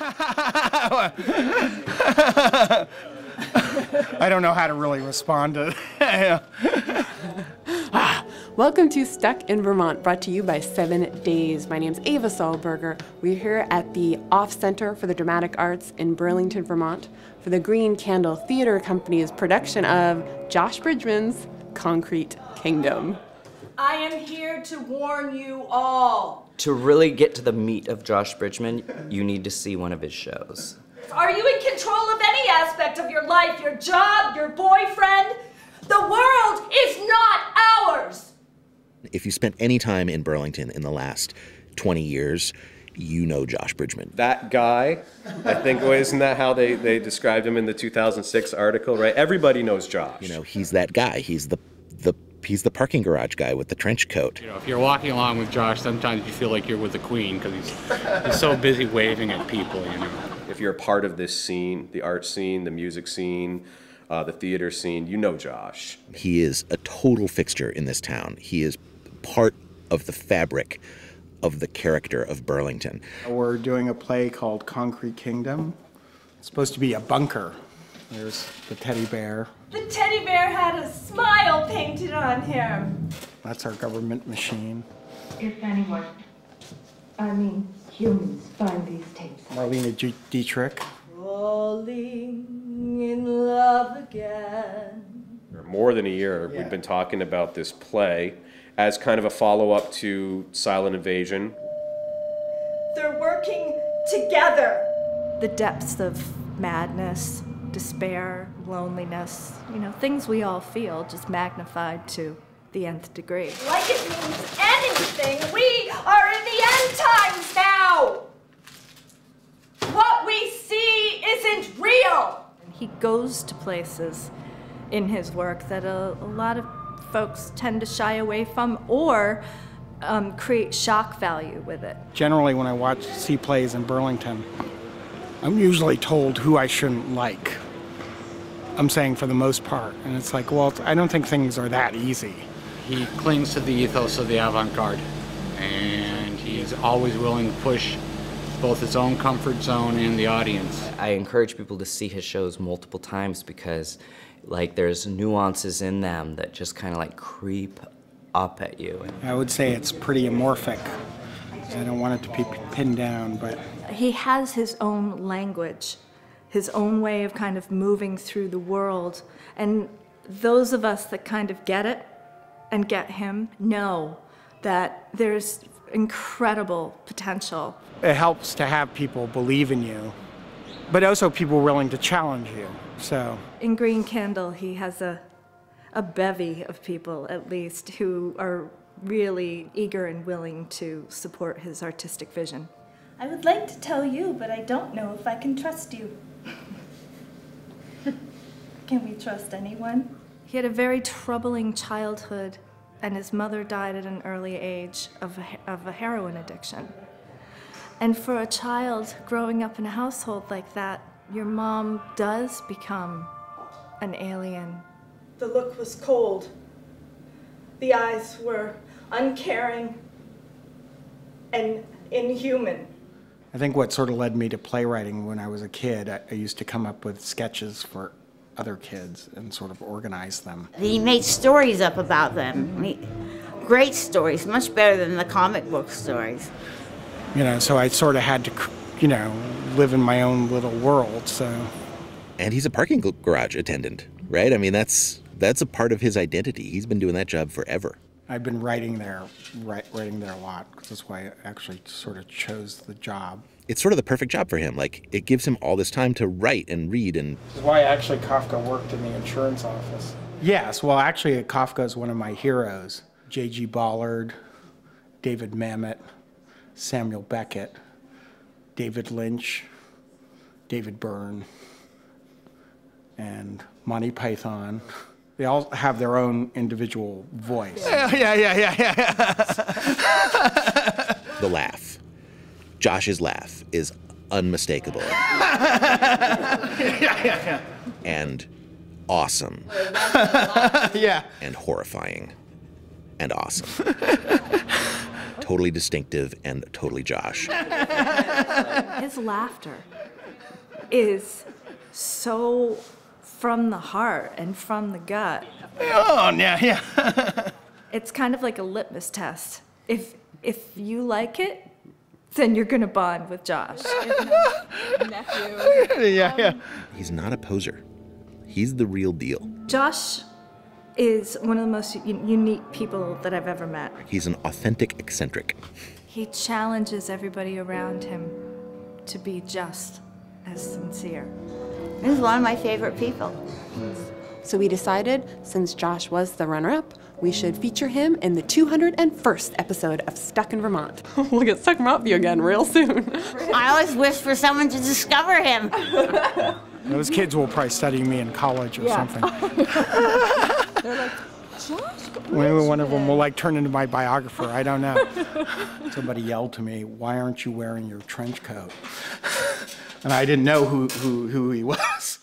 I don't know how to really respond to that. Welcome to Stuck in Vermont, brought to you by 7 Days. My name's Ava Sahlberger. We're here at the Off Center for the Dramatic Arts in Burlington, Vermont, for the Green Candle Theater Company's production of Josh Bridgman's Concrete Kingdom. I am here to warn you all. To really get to the meat of Josh Bridgman, you need to see one of his shows. Are you in control of any aspect of your life, your job, your boyfriend? The world is not ours! If you spent any time in Burlington in the last 20 years, you know Josh Bridgman. That guy, I think, isn't that how they described him in the 2006 article, right? Everybody knows Josh. You know, he's that guy. He's the parking garage guy with the trench coat. You know, if you're walking along with Josh, sometimes you feel like you're with the Queen because he's so busy waving at people, you know. If you're a part of this scene, the art scene, the music scene, the theater scene, you know Josh. He is a total fixture in this town. He is part of the fabric of the character of Burlington. We're doing a play called Concrete Kingdom. It's supposed to be a bunker. There's the teddy bear. The teddy bear had a smile painted on him. That's our government machine. If anyone, I mean humans, find these tapes. Marlene Dietrich. Falling in love again. For more than a year, we've been talking about this play as kind of a follow-up to Silent Invasion. They're working together. The depths of madness, despair, loneliness, you know, things we all feel, just magnified to the nth degree. Like it means anything, we are in the end times now! What we see isn't real! He goes to places in his work that a lot of folks tend to shy away from or create shock value with it. Generally, when I see plays in Burlington, I'm usually told who I shouldn't like. I'm saying for the most part. And it's like, well, I don't think things are that easy. He clings to the ethos of the avant-garde, and he's always willing to push both his own comfort zone and the audience. I encourage people to see his shows multiple times because like there's nuances in them that just kind of like creep up at you. I would say it's pretty amorphic. I don't want it to be pinned down, but... He has his own language, his own way of kind of moving through the world. And those of us that kind of get it and get him know that there's incredible potential. It helps to have people believe in you, but also people willing to challenge you, so. In Green Candle, he has a bevy of people, at least, who are really eager and willing to support his artistic vision. I would like to tell you, but I don't know if I can trust you. Can we trust anyone? He had a very troubling childhood, and his mother died at an early age of a heroin addiction. And for a child growing up in a household like that, your mom does become an alien. The look was cold. The eyes were uncaring and inhuman. I think what sort of led me to playwriting when I was a kid, I used to come up with sketches for other kids and sort of organize them. He made stories up about them. Great stories, much better than the comic book stories. You know, so I sort of had to, you know, live in my own little world, so. And he's a parking garage attendant, right? I mean, that's a part of his identity. He's been doing that job forever. I've been writing there a lot, because that's why I actually sort of chose the job. It's sort of the perfect job for him. Like, it gives him all this time to write and read and... This is why actually Kafka worked in the insurance office. Yes, well, actually Kafka is one of my heroes. J.G. Ballard, David Mamet, Samuel Beckett, David Lynch, David Byrne, and Monty Python. They all have their own individual voice. Yeah. The laugh. Josh's laugh is unmistakable. And awesome. Yeah. And horrifying. And awesome. totally distinctive and totally Josh. His laughter is so from the heart and from the gut. Oh, yeah. It's kind of like a litmus test. If you like it, then you're gonna bond with Josh. Nephew. Yeah. He's not a poser. He's the real deal. Josh is one of the most unique people that I've ever met. He's an authentic eccentric. He challenges everybody around him to be just as sincere. He's one of my favorite people. So we decided, since Josh was the runner-up, we should feature him in the 201st episode of Stuck in Vermont. We'll get Stuck in Vermont view again real soon. I always wish for someone to discover him. Those kids will probably study me in college or something. They're like, Josh? Maybe one of them will like turn into my biographer. I don't know. Somebody yelled to me, "Why aren't you wearing your trench coat?" And I didn't know who he was.